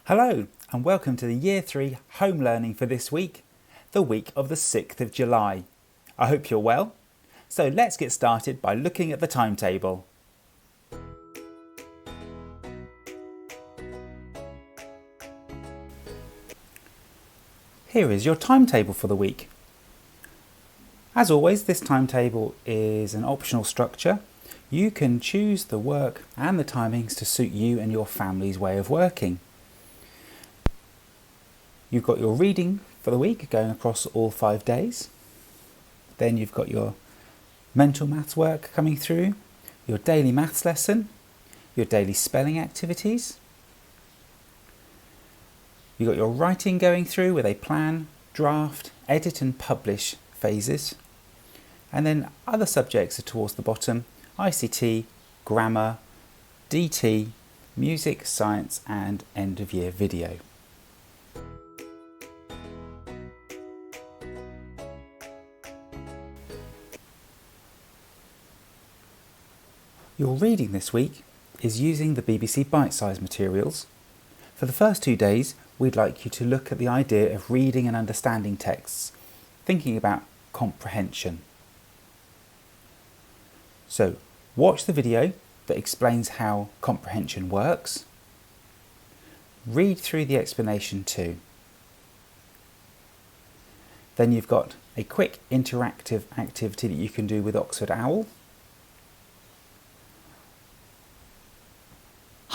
Hello and welcome to the Year 3 home learning for this week, the week of the 6th of July. I hope you're well. So let's get started by looking at the timetable. Here is your timetable for the week. As always, this timetable is an optional structure. You can choose the work and the timings to suit you and your family's way of working. You've got your reading for the week going across all 5 days. Then you've got your mental maths work coming through, your daily maths lesson, your daily spelling activities. You've got your writing going through with a plan, draft, edit and publish phases. And then other subjects are towards the bottom: ICT, grammar, DT, music, science and end of year video. Your reading this week is using the BBC Bite-Size materials. For the first 2 days, we'd like you to look at the idea of reading and understanding texts, thinking about comprehension. So, watch the video that explains how comprehension works. Read through the explanation too. Then you've got a quick interactive activity that you can do with Oxford Owl.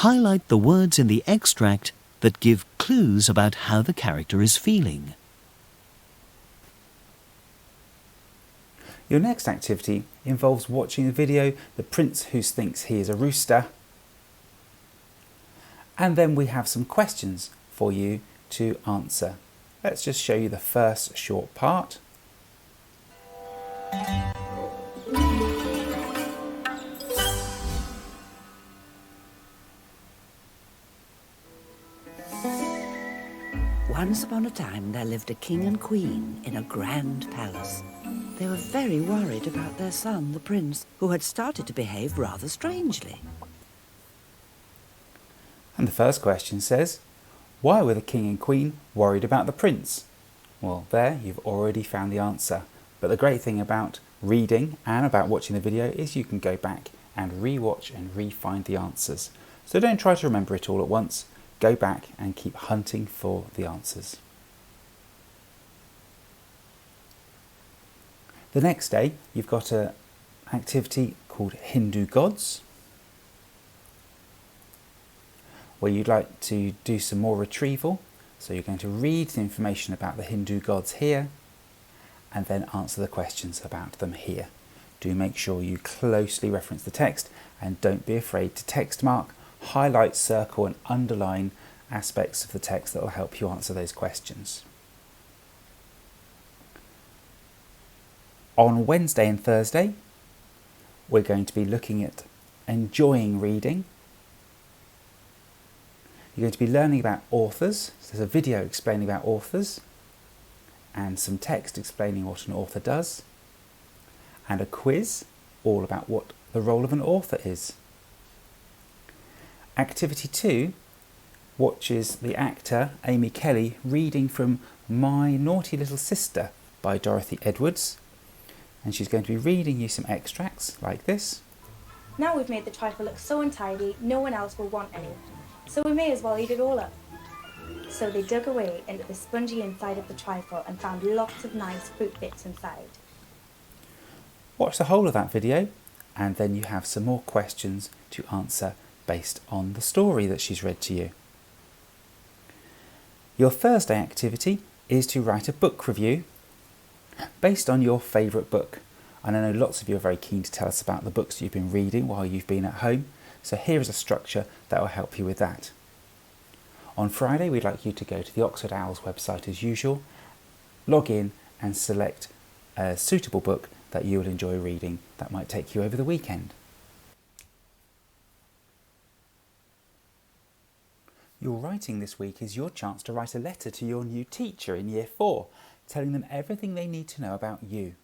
Highlight the words in the extract that give clues about how the character is feeling. Your next activity involves watching the video The Prince Who Thinks He Is a Rooster. And then we have some questions for you to answer. Let's just show you the first short part. Once upon a time there lived a king and queen in a grand palace. They were very worried about their son, the prince, who had started to behave rather strangely. And the first question says, why were the king and queen worried about the prince? Well, there you've already found the answer. But the great thing about reading and about watching the video is you can go back and re-watch and re-find the answers. So don't try to remember it all at once. Go back and keep hunting for the answers. The next day, you've got an activity called Hindu Gods, where you'd like to do some more retrieval. So you're going to read the information about the Hindu gods here, and then answer the questions about them here. Do make sure you closely reference the text, and don't be afraid to text mark, highlight, circle and underline aspects of the text that will help you answer those questions. On Wednesday and Thursday, we're going to be looking at enjoying reading. You're going to be learning about authors. So there's a video explaining about authors and some text explaining what an author does, and a quiz all about what the role of an author is. Activity 2 watches the actor Amy Kelly reading from My Naughty Little Sister by Dorothy Edwards, and she's going to be reading you some extracts like this. Now we've made the trifle look so untidy, no one else will want any, so we may as well eat it all up. So they dug away into the spongy inside of the trifle and found lots of nice fruit bits inside. Watch the whole of that video, and then you have some more questions to answer based on the story that she's read to you. Your Thursday activity is to write a book review based on your favourite book. And I know lots of you are very keen to tell us about the books you've been reading while you've been at home, so here is a structure that will help you with that. On Friday, we'd like you to go to the Oxford Owls website as usual, log in and select a suitable book that you will enjoy reading that might take you over the weekend. Your writing this week is your chance to write a letter to your new teacher in Year 4, telling them everything they need to know about you.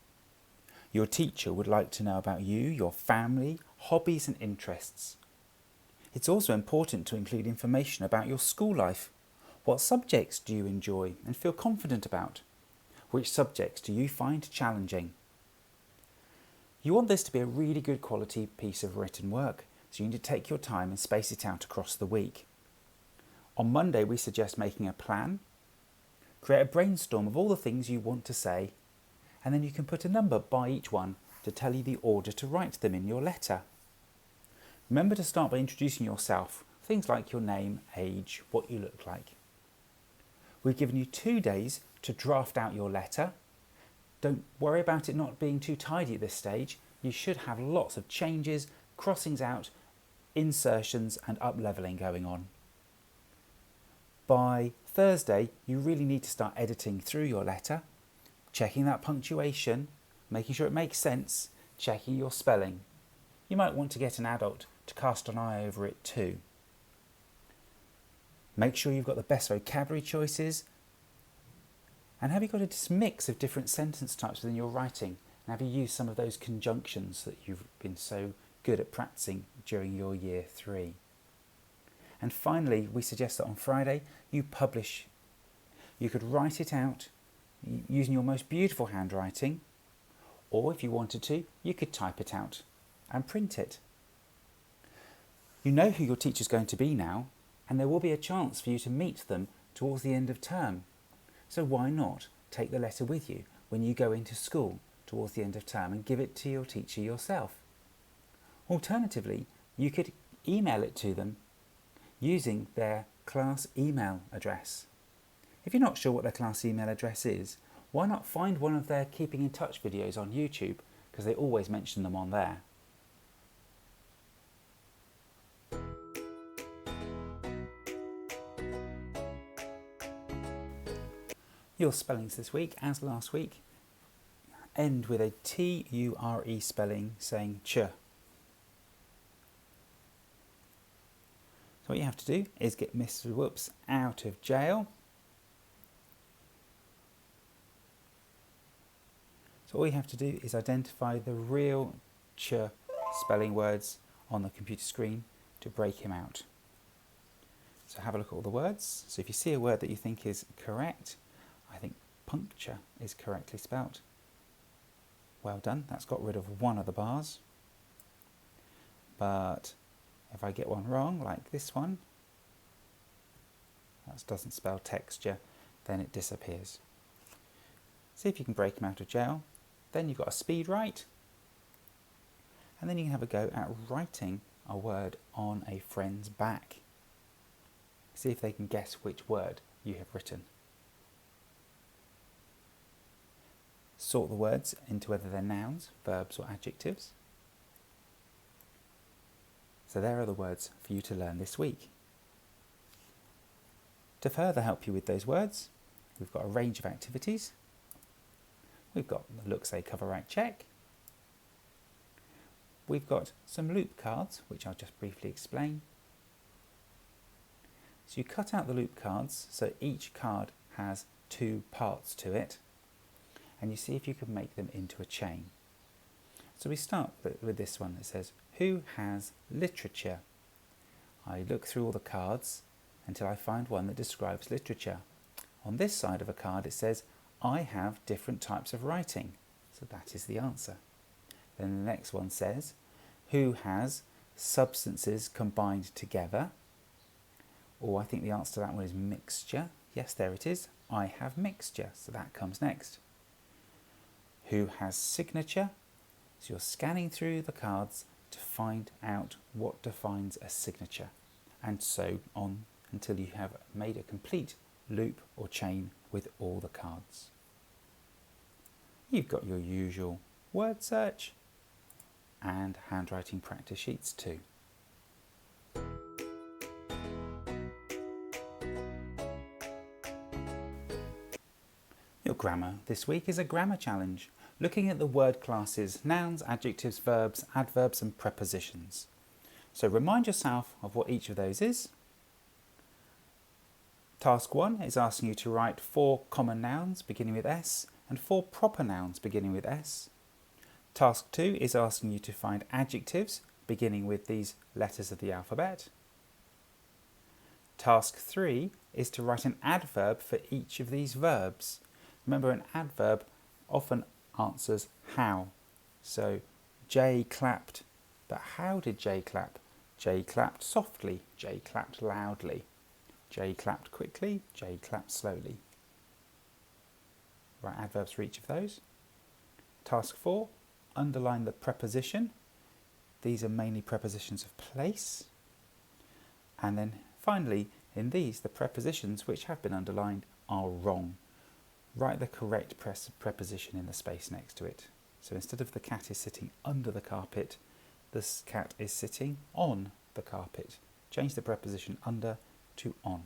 Your teacher would like to know about you, your family, hobbies and interests. It's also important to include information about your school life. What subjects do you enjoy and feel confident about? Which subjects do you find challenging? You want this to be a really good quality piece of written work, so you need to take your time and space it out across the week. On Monday, we suggest making a plan, create a brainstorm of all the things you want to say, and then you can put a number by each one to tell you the order to write them in your letter. Remember to start by introducing yourself, things like your name, age, what you look like. We've given you 2 days to draft out your letter. Don't worry about it not being too tidy at this stage. You should have lots of changes, crossings out, insertions and up-levelling going on. By Thursday, you really need to start editing through your letter, checking that punctuation, making sure it makes sense, checking your spelling. You might want to get an adult to cast an eye over it too. Make sure you've got the best vocabulary choices. And have you got a mix of different sentence types within your writing? And have you used some of those conjunctions that you've been so good at practicing during your year 3? And finally, we suggest that on Friday you publish. You could write it out using your most beautiful handwriting, or if you wanted to, you could type it out and print it. You know who your teacher's going to be now, and there will be a chance for you to meet them towards the end of term. So why not take the letter with you when you go into school towards the end of term and give it to your teacher yourself? Alternatively, you could email it to them using their class email address. If you're not sure what their class email address is, why not find one of their Keeping in Touch videos on YouTube, because they always mention them on there. Your spellings this week, as last week, end with a T-U-R-E spelling saying ch. So what you have to do is get Mr. Whoops out of jail. So all you have to do is identify the real ch spelling words on the computer screen to break him out. So have a look at all the words. So if you see a word that you think is correct, I think puncture is correctly spelt. Well done, that's got rid of one of the bars. But if I get one wrong, like this one, that doesn't spell texture, then it disappears. See if you can break him out of jail. Then you've got a speed write. And then you can have a go at writing a word on a friend's back. See if they can guess which word you have written. Sort the words into whether they're nouns, verbs or adjectives. So there are the words for you to learn this week. To further help you with those words, we've got a range of activities. We've got the Look, Say, Cover, Write, Check. We've got some loop cards, which I'll just briefly explain. So you cut out the loop cards, so each card has 2 parts to it, and you see if you can make them into a chain. So we start with this one that says, who has literature? I look through all the cards until I find one that describes literature. On this side of a card it says, I have different types of writing. So that is the answer. Then the next one says, who has substances combined together? Or I think the answer to that one is mixture. Yes, there it is. I have mixture. So that comes next. Who has signature? So you're scanning through the cards to find out what defines a signature, and so on until you have made a complete loop or chain with all the cards. You've got your usual word search and handwriting practice sheets too. Your grammar this week is a grammar challenge, looking at the word classes, nouns, adjectives, verbs, adverbs and prepositions. So remind yourself of what each of those is. Task 1 is asking you to write 4 common nouns beginning with S and 4 proper nouns beginning with S. Task 2 is asking you to find adjectives beginning with these letters of the alphabet. Task 3 is to write an adverb for each of these verbs. Remember, an adverb often answers how. So Jay clapped, but how did Jay clap? Jay clapped softly, Jay clapped loudly. Jay clapped quickly, Jay clapped slowly. Write adverbs for each of those. Task 4, underline the preposition. These are mainly prepositions of place. And then finally, in these, the prepositions which have been underlined are wrong. Write the correct preposition in the space next to it. So instead of the cat is sitting under the carpet, this cat is sitting on the carpet. Change the preposition under to on.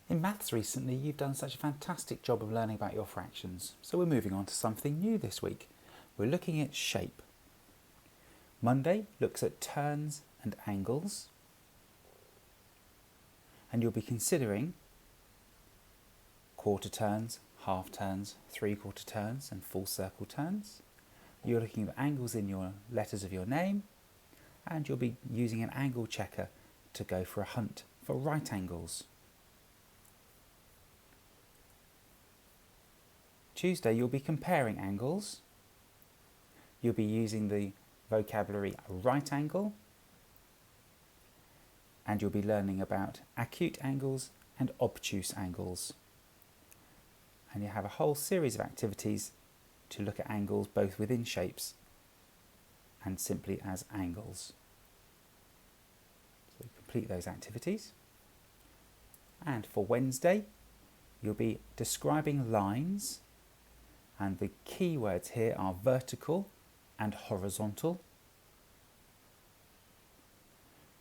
In maths recently, you've done such a fantastic job of learning about your fractions, so we're moving on to something new this week. We're looking at shape. Monday looks at turns and angles, and you'll be considering quarter turns, half turns, three-quarter turns and full circle turns. You're looking at angles in your letters of your name, and you'll be using an angle checker to go for a hunt for right angles. Tuesday you'll be comparing angles. You'll be using the vocabulary right angle, and you'll be learning about acute angles and obtuse angles. And you have a whole series of activities to look at angles both within shapes and simply as angles. So complete those activities. And for Wednesday, you'll be describing lines, and the key words here are vertical and horizontal.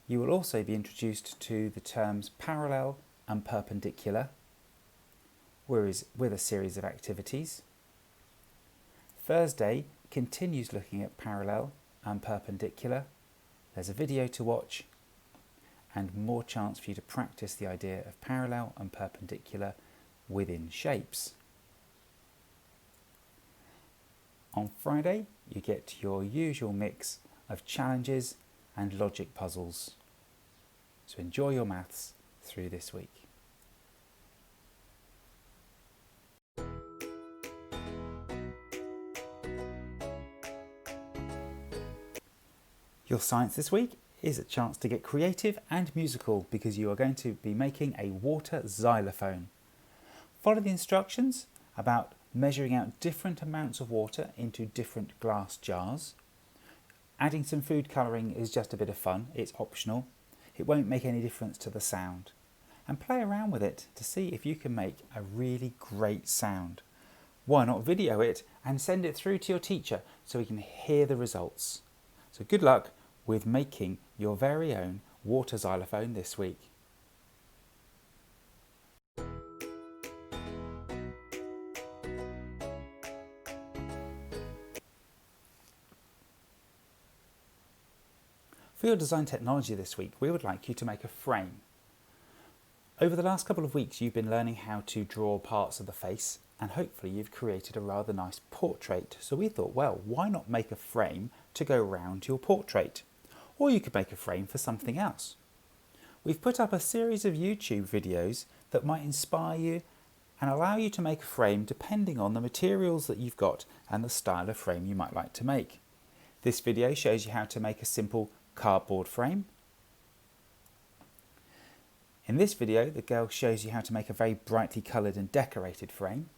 You will also be introduced to the terms parallel and perpendicular, with a series of activities. Thursday continues looking at parallel and perpendicular. There's a video to watch and more chance for you to practice the idea of parallel and perpendicular within shapes. On Friday, you get your usual mix of challenges and logic puzzles. So enjoy your maths through this week. Your science this week is a chance to get creative and musical because you are going to be making a water xylophone. Follow the instructions about measuring out different amounts of water into different glass jars. Adding some food colouring is just a bit of fun, it's optional. It won't make any difference to the sound. And play around with it to see if you can make a really great sound. Why not video it and send it through to your teacher so we can hear the results. So good luck with making your very own water xylophone this week. For your design technology this week, we would like you to make a frame. Over the last couple of weeks, you've been learning how to draw parts of the face, and hopefully you've created a rather nice portrait. So we thought, well, why not make a frame to go around your portrait? Or you could make a frame for something else. We've put up a series of YouTube videos that might inspire you and allow you to make a frame depending on the materials that you've got and the style of frame you might like to make. This video shows you how to make a simple cardboard frame. In this video, the girl shows you how to make a very brightly coloured and decorated frame.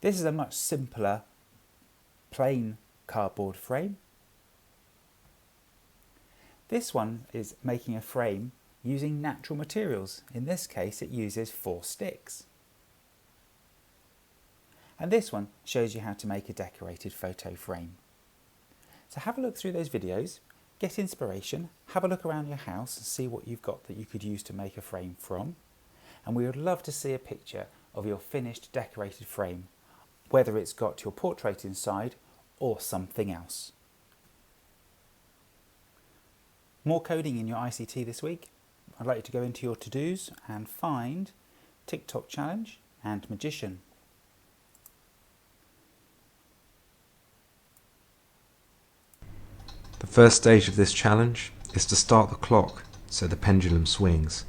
This is a much simpler, plain cardboard frame. This one is making a frame using natural materials. In this case, it uses 4 sticks. And this one shows you how to make a decorated photo frame. So have a look through those videos, get inspiration, have a look around your house and see what you've got that you could use to make a frame from. And we would love to see a picture of your finished decorated frame, whether it's got your portrait inside or something else. More coding in your ICT this week. I'd like you to go into your to-dos and find TikTok challenge and magician. First stage of this challenge is to start the clock so the pendulum swings.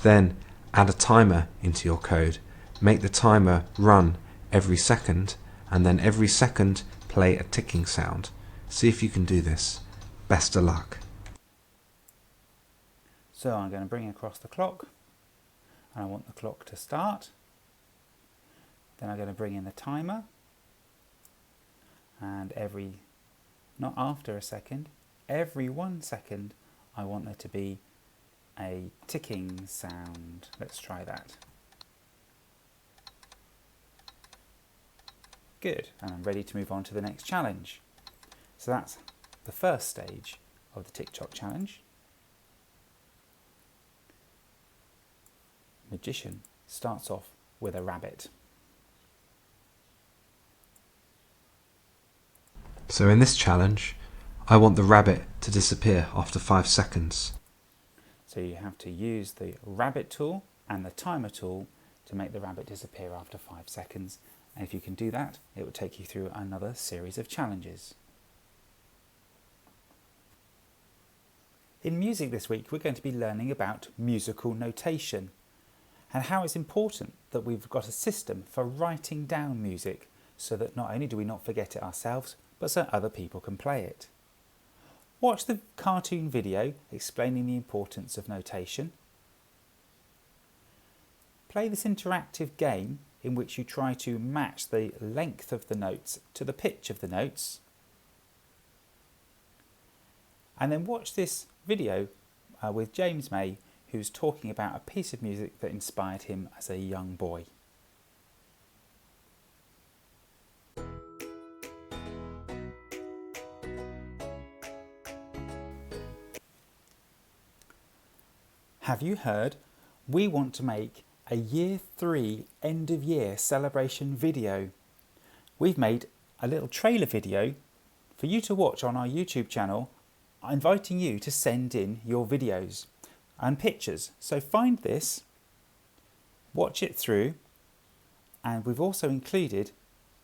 Then add a timer into your code. Make the timer run every second, and then every second play a ticking sound. See if you can do this. Best of luck. So I'm going to bring across the clock, and I want the clock to start. Then I'm going to bring in the timer, and not after a second, every 1 second I want there to be a ticking sound. Let's try that. Good, and I'm ready to move on to the next challenge. So that's the first stage of the Tick-Tock challenge. Magician starts off with a rabbit. So in this challenge, I want the rabbit to disappear after 5 seconds. So you have to use the rabbit tool and the timer tool to make the rabbit disappear after 5 seconds. And if you can do that, it will take you through another series of challenges. In music this week, we're going to be learning about musical notation and how it's important that we've got a system for writing down music so that not only do we not forget it ourselves, but so other people can play it. Watch the cartoon video explaining the importance of notation. Play this interactive game in which you try to match the length of the notes to the pitch of the notes. And then watch this video with James May, who's talking about a piece of music that inspired him as a young boy. Have you heard? We want to make a Year 3 end of year celebration video. We've made a little trailer video for you to watch on our YouTube channel, inviting you to send in your videos and pictures. So find this, watch it through, and we've also included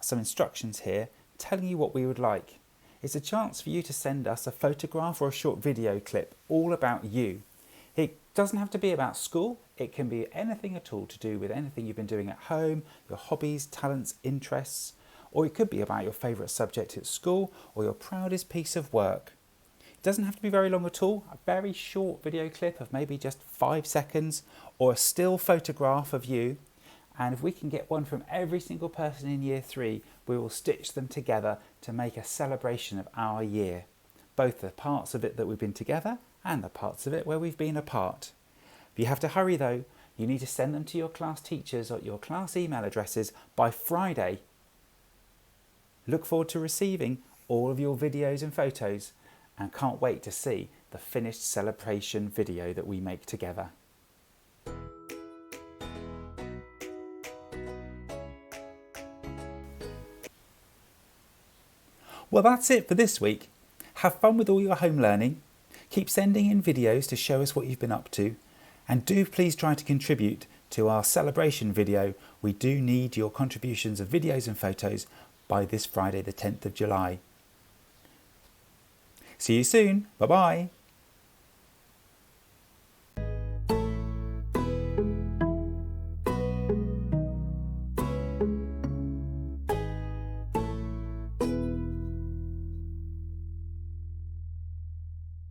some instructions here telling you what we would like. It's a chance for you to send us a photograph or a short video clip all about you. It doesn't have to be about school, it can be anything at all to do with anything you've been doing at home, your hobbies, talents, interests, or it could be about your favourite subject at school or your proudest piece of work. It doesn't have to be very long at all, a very short video clip of maybe just 5 seconds or a still photograph of you. And if we can get one from every single person in Year 3, we will stitch them together to make a celebration of our year. Both the parts of it that we've been together and the parts of it where we've been apart. You have to hurry though, you need to send them to your class teachers or your class email addresses by Friday. Look forward to receiving all of your videos and photos and can't wait to see the finished celebration video that we make together. Well, that's it for this week. Have fun with all your home learning. Keep sending in videos to show us what you've been up to. And do please try to contribute to our celebration video. We do need your contributions of videos and photos by this Friday the 10th of July. See you soon. Bye-bye.